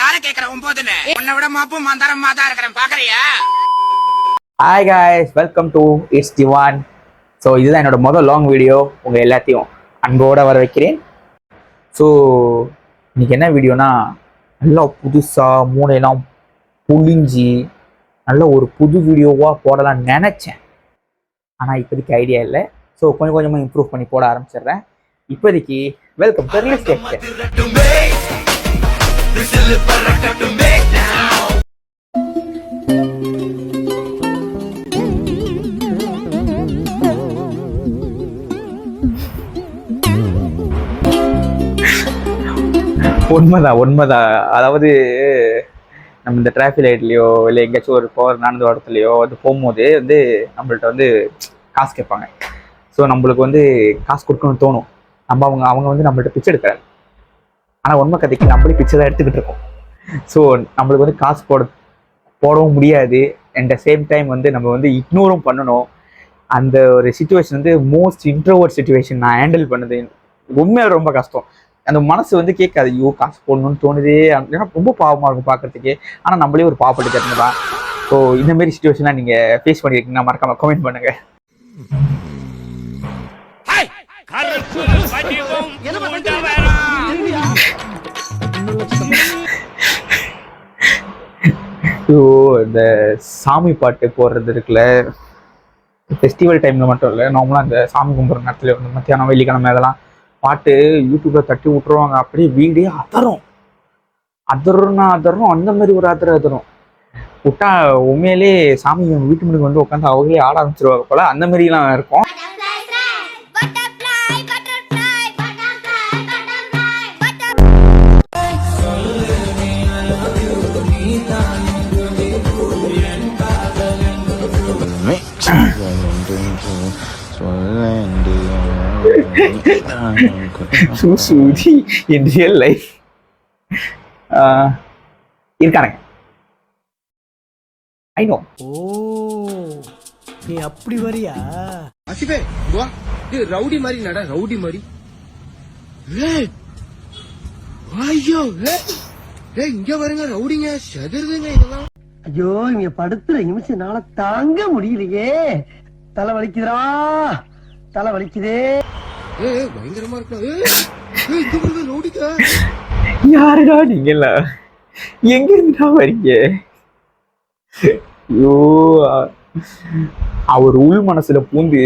யார கேக்குற ஒன்பதுன்னு உன்னை விட மாப்பும் மந்தாரமா தான் இருக்கிறேன் பாக்குறியா? Hi guys, welcome to it's Diwan. So இதுதான் என்னோட முதல் லாங் வீடியோ. உங்கள் எல்லாத்தையும் அன்போடு வர வைக்கிறேன். ஸோ இன்னைக்கு என்ன வீடியோனா, நல்லா புதுசாக மூளையெல்லாம் புளிஞ்சி நல்ல ஒரு புது வீடியோவாக போடலாம்னு நினச்சேன். ஆனால் இப்போதைக்கு ஐடியா இல்லை. ஸோ கொஞ்சம் கொஞ்சமாக இம்ப்ரூவ் பண்ணி போட ஆரம்பிச்சிடுறேன். இப்போதைக்கு வெல்கம் டு ரிலீஸ் டேட். உண்மைதான். அதாவது நம்ம இந்த டிராஃபிக் லைட்லையோ இல்லை எங்கேயாச்சும் ஒரு நடந்த இடத்துலையோ வந்து போகும்போது வந்து நம்மள்ட்ட வந்து காசு கேட்பாங்க. ஸோ நம்மளுக்கு வந்து காசு கொடுக்கணும்னு தோணும். அவங்க வந்து நம்மள்ட்ட பிச்சை எடுக்கிறாங்க. ஆனால் உண்மை கதைக்கு நம்மளே பிச்சை தான் எடுத்துக்கிட்டு இருக்கோம். ஸோ நம்மளுக்கு வந்து காசு போடவும் முடியாது. அட் த சேம் டைம் வந்து நம்ம வந்து இக்னோரும் பண்ணணும். அந்த ஒரு சுச்சுவேஷன் வந்து மோஸ்ட் இன்ட்ரோவர்ட் சுச்சுவேஷன் நான் ஹேண்டில் பண்ணது உண்மையாக ரொம்ப கஷ்டம். அந்த மனசு வந்து கேட்காது, ஐயோ காசு போடணும்னு தோணுதே, ஏன்னா ரொம்ப பாவமாக இருக்கும் பார்க்கறதுக்கு. ஆனால் நம்மளே ஒரு பாவப்பட்டு தருணுதான். ஸோ இந்த மாதிரி சுச்சுவேஷன்லாம் நீங்கள் ஃபேஸ் பண்ணியிருக்கீங்கன்னா மறக்காம கமெண்ட் பண்ணுங்க. ஸோ இந்த சாமி பாட்டு போடுறது இருக்குல்ல, ஃபெஸ்டிவல் டைமில் மட்டும் இல்லை, நார்மலாக அந்த சாமி கும்பிட்ற நேரத்தில் வந்து மத்தியானம் வெள்ளிக்கிழமை அதெல்லாம் பாட்டு யூடியூப்ல தட்டி விட்டுருவாங்க. அப்படியே வீடே அதரும் அந்த மாதிரி ஒரு அதரும் விட்டா உண்மையிலே சாமி வீட்டு முன்னாடி வந்து உட்காந்து அவங்களே ஆட ஆரம்பிச்சிருவாங்க போல. அந்த மாதிரிலாம் இருக்கும். சுதி in real life இருக்கானுங்க. I know. ஓ நீ அப்படி வரியா? அசிபே வா, இது ரவுடி மாதிரி நட, ரவுடி மாதிரி. ஐயோ இங்க வருங்க ரவுடிங்க, செதறுதுங்க இதெல்லாம். ஐயோ இங்க படுத்துற நிமிஷம் நாள தாங்க முடியலையே. தலை வலிக்குதுடா, தலை வலிக்குதே. பயங்கரமா இருக்கா. ரவுடிக்க யாருடா நீங்கள, எங்க இருந்தா வரீங்க? ஐயோ அவர் உள் மனசுல பூந்து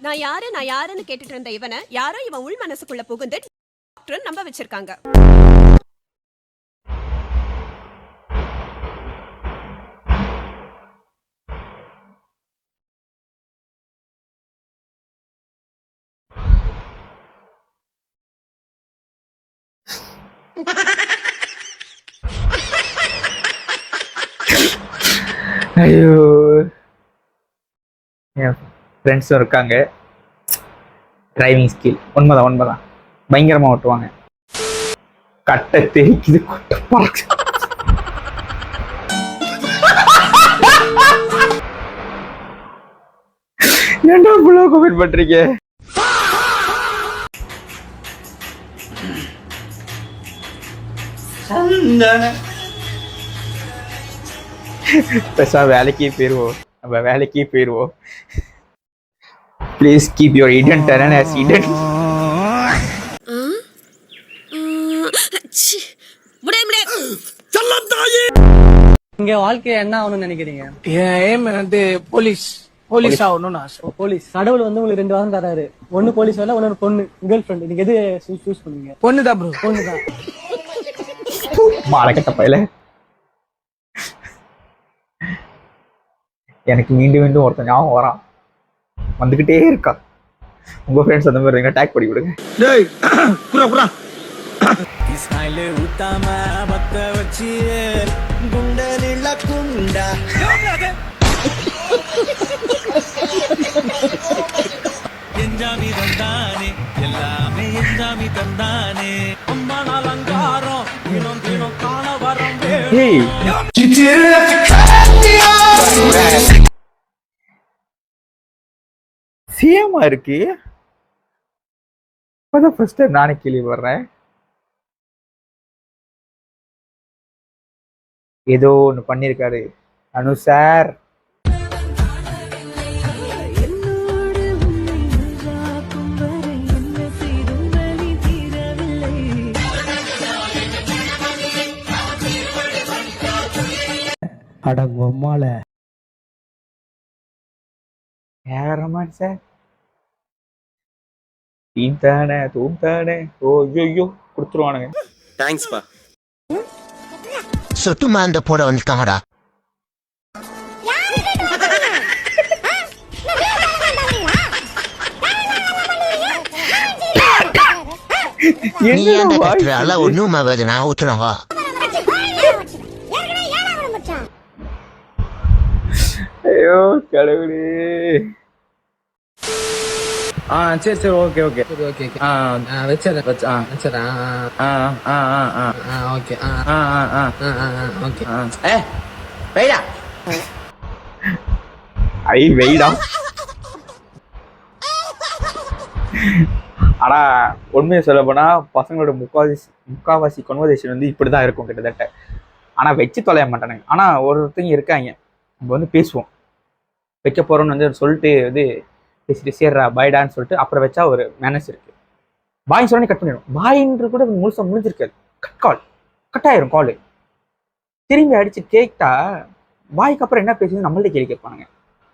நான் யாருன்னு கேட்டுட்டு இருந்த இவனை யாரோ இவன் உள் மனசுக்குள்ள புகுந்து நம்ப வச்சிருக்காங்க. ஐயோ என் ஃப்ரெண்ட்ஸும் இருக்காங்க. டிரைவிங் ஸ்கில் உண்மைதான் பயங்கரமா ஓட்டுவாங்க. கட்டை தெரிக்குது, கொட்டை பறக்கு. ஏன்டா இவ்வளவு கமெண்ட் பண்றீங்க? வேலைக்கே போயிருவோம். ப்ளீஸ் கீப் யுவர் இடன் டெரன் as இடன். இங்க வாழ்க்கைய என்ன ஆகணும்னு நினைக்கிறீங்க? என் எய்ம் வந்து போலீஸ் ஆகணும்னு ஆசை. போலீஸ். கடவுள் வந்து உங்களுக்கு 2 வாரம் தராரு. ஒன்னு போலீஸ் வேலை, ஒன்னு பொண்ணு கேர்ள் ஃப்ரெண்ட். நீங்க எது சூஸ் பண்ணுவீங்க? பொண்ணுதான் ப்ரோ, பொண்ணுதான். மாலக்கட்ட பையல. எனக்கு மீண்டும் ஒருத்தன் ஞாபகம் வரான், வந்துகிட்டே இருக்கா. உங்க ஃப்ரெண்ட்ஸ் அந்த மாதிரி டேக் பண்ணி விடுங்க. டேய் குரா குரா ஸ்மைல் ஊத்தாம பத்த வச்சி குண்டலில குண்டா எஞ்சாமி தந்தானே, எல்லாமே எஞ்சாமி தந்தானே. அம்மா நாள் அங்காரம் தினம் காண வரம் சேமா இருக்கு. இப்பதான் ஃபர்ஸ்ட் நானே கேள்வி வர்றேன். ஏதோ ஒன்று பண்ணியிருக்காரு அனு சார். அடங்கொம்மால ரஹ்மான் சார் தீம் தானே தூம் தானே ஓ ஐயோ கொடுத்துருவானுங்க. தேங்க்ஸ்பா. சொட்டு மாந்த போட வந்துட்டாங்கடா. நீ ஏன்டா கத்துற? அல்ல ஒண்ணும் ஆகாது, நான் ஊத்துறவா. ஐயோ கடவுளே. சரி சரி ஓகே ஓகே சரி ஓகே வச்சிடறேன் வச்சிடறேன் ஓகே ஓகே வைடா. ஐ வெயிடா. ஆனா உண்மையை சொல்ல போனா பசங்களோட முக்காவாசி கன்வர்சேஷன் வந்து இப்படிதான் இருக்கும் கிட்டத்தட்ட. ஆனா வச்சு தொலைய மாட்டானுங்க. ஆனா ஒருத்தங்க இருக்காங்க, நம்ம வந்து பேசுவோம், வைக்க போறோம்னு வந்து சொல்லிட்டு வந்து பேசிட்டு சேர்றா பாய்டான்னு சொல்லிட்டு அப்புறம் வச்சா ஒரு மேனேஜ் இருக்கு. பாய் சொல்லி கட் பண்ணிடும். பாயின்ற கூட முழுசா முடிஞ்சிருக்காது, கட் ஆயிரும் கால். திரும்பி அடிச்சு கேட்டா பாய்க்கு அப்புறம் என்ன பேசுறது நம்மள்ட்ட கேள்வி கேட்பானுங்க.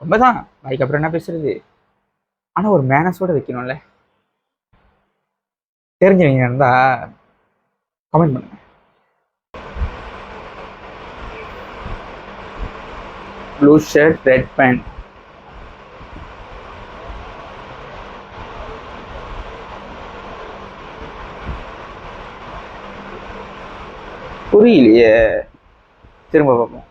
ரொம்பதான் பாய்க்கு அப்புறம் என்ன பேசுறது. ஆனா ஒரு மேனஸோட வைக்கணும்ல. தெரிஞ்சவங்க இருந்தா கமெண்ட் பண்ணுங்க. Blue shirt red pant. புரியலையே, திரும்ப பார்ப்போம்.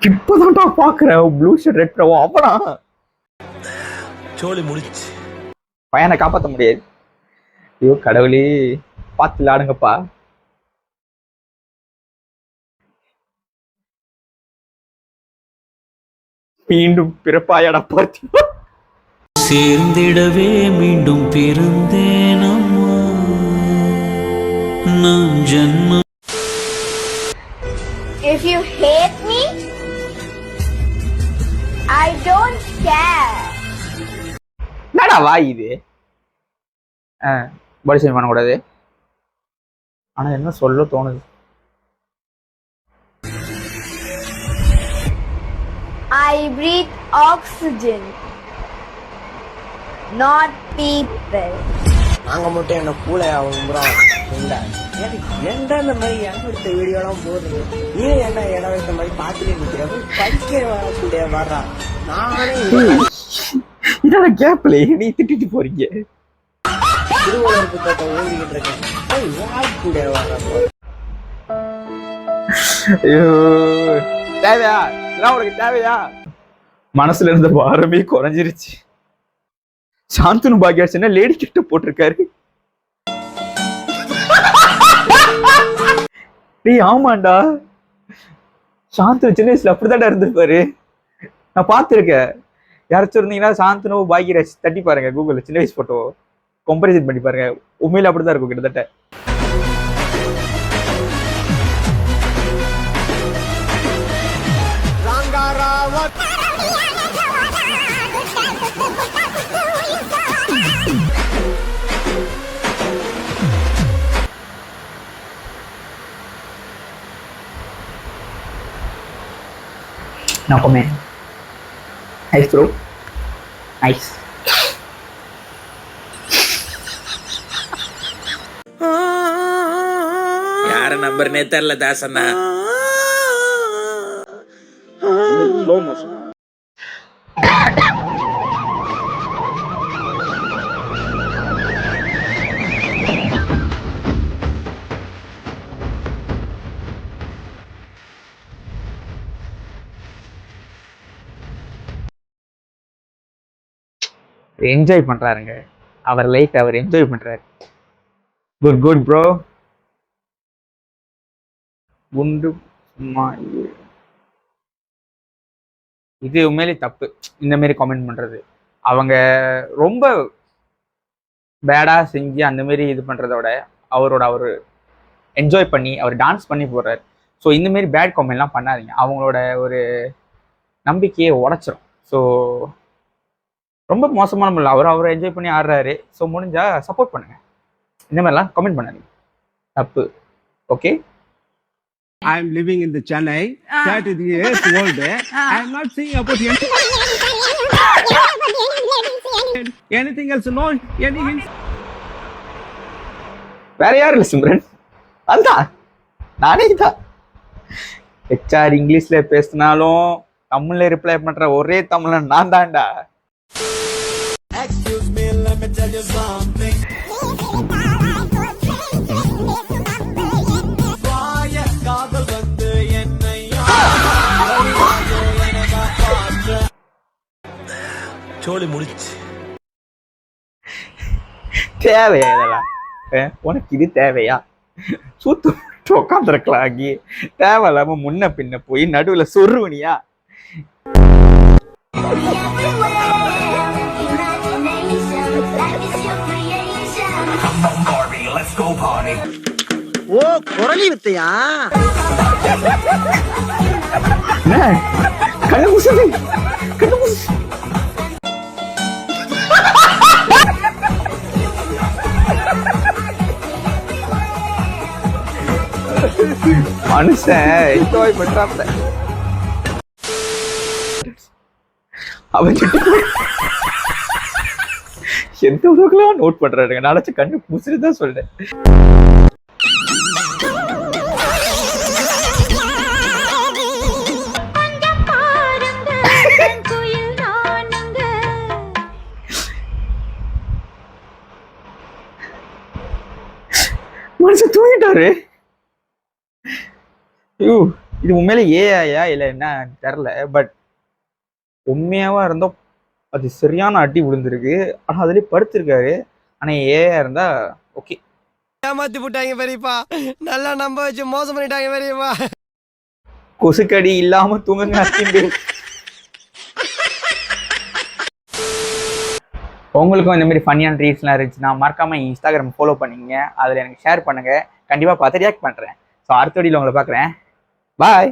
இப்பதான்டா பாக்குறேன் ப்ளூ ஷர்ட் ரெட் பேண்ட். அப்புறம் சோலி முடிச்சு பையனை காப்பாற்ற முடியாது. ஐயோ கடவுளே, பார்த்து விளையாடுங்கப்பா. மீண்டும் பிறப்பாயடா பார்த்திபா. சேர்ந்திடவே மீண்டும் பிறந்தேனம்மா நான் ஜன்ம. If you hate me, I don't care. என்னடா வாய் இது? பாடி ஷேமிங் பண்ணக்கூடாது. ஆனா என்ன சொல்ல தோணுது. I breathe oxygen, not people. நாங்க மட்டும் என்ன கூலையாகும் ப்ரோ. ஏன்டா இந்த மாதிரி எடுத்த வீடியோலாம் போடுறது? நீ ஏன்டா இடம் வைத்த மாதிரி பார்த்துட்டு நிற்கிற? படிக்க வர்றா. நானே இதோட கேப்ல நீ திட்டிட்டு போறீங்க. திருவள்ளுவர் புத்தகத்தை ஓடிக்கிட்டு இருக்கேன். யார் கூட வர்றா? ஐயோ தேவையா? இதெல்லாம் உனக்கு தேவையா? மனசுல இருந்த பாரமே குறைஞ்சிருச்சு. சாந்தனு பாக்கியாச்சுன்னா லேடி கிட்ட போட்டிருக்காரு. டேய் ஆமாண்டா, சாந்தனு சின்ன வயசுல அப்படித்தாண்டா இருந்திருப்பாரு. நான் பார்த்துருக்கேன். யாராச்சும் இருந்தீங்கன்னா சாந்தனு பாக்கியராஜ் தட்டி பாருங்க கூகுள்ல, சின்ன வயசு போட்டோ கம்பேரிசன் பண்ணி பாருங்க. உண்மையில அப்படிதான் இருக்கும் கிட்டத்தட்ட. No comment. Nice bro. Nice. யார நம்பர்னே தெரியல தாசண்ணா. என்ஜாய் பண்றாருங்க அவர் லைஃப். அவர் என்ஜாய் பண்றாரு. Good good bro. குண்டு இது உண்மையிலே தப்பு இந்த மாதிரி காமெண்ட் பண்றது. அவங்க ரொம்ப பேடாக செஞ்சு அந்த மாதிரி இது பண்ணுறதோட அவர் என்ஜாய் பண்ணி அவர் டான்ஸ் பண்ணி போடுறாரு. ஸோ இந்தமாரி பேட் காமெண்ட்லாம் பண்ணாதீங்க, அவங்களோட ஒரு நம்பிக்கையை உடச்சிரும். ஸோ ரொம்ப மோசமான முறையில் அவரை என்ஜாய் பண்ணி ஆடுறாரு. ஸோ முடிஞ்சால் சப்போர்ட் பண்ணுங்கள், இந்த மாதிரிலாம் கமெண்ட் பண்ணாதீங்க, தப்பு. Okay. I am living in the Chennai, 30 years old. I am not saying about anything else. No, anything. வேற யாரும் இல்லை சிம்ரன், அதுதான் நானே தான். ஹெச்ஆர் இங்கிலீஷ்ல பேசினாலும் தமிழ்ல ரிப்ளை பண்ற ஒரே தமிழன் நான் தான்டா. சோழி முடிச்சு தேவையா இதெல்லாம்? உனக்கு இது தேவையா? சூத்து உட்காந்துருக்கலாம் அங்கே, தேவையில்லாம முன்ன பின்ன போய் நடுவுல சொருவனியா? ஓ குரலி வித்தையா? கண்ணு பூசுது, கண்ணு பூசு. மனுஷன் என்ஜாய் பண்றாப்ல. அவன் எந்த உதவுக்கெல்லாம் நோட் பண்றாருங்க, நாளைச்சு கண்ணு பூசுறதுதான் சொல்றேன். மனுஷன் தூங்கிட்டாரு. இது உண்மையில ஏஐயா இல்லை என்ன தெரில, பட் உண்மையாவா இருந்தோம் அது சரியான அடி விழுந்திருக்கு. ஆனா அதுலயே படுத்திருக்காரு. ஆனா ஏஐயா இருந்தா ஓகே. ஏமாத்தி போட்டாங்க பெரியப்பா, நல்லா நம்ப வச்சு மோசம் பண்ணிட்டாங்க பெரியப்பா. கொசுக்கடி இல்லாம தூங்குங்க. உங்களுக்கும் இந்த மாதிரி ஃபன்னியான ரீல்ஸ்லாம் இருந்துச்சுன்னா மறக்காம இன்ஸ்டாகிராம் ஃபாலோ பண்ணிங்க, அதில் எனக்கு ஷேர் பண்ணுங்க, கண்டிப்பாக பார்த்து ரியாக்ட் பண்ணுறேன். ஸோ அடுத்த வீடியோவில் உங்களை பார்க்குறேன். பாய்.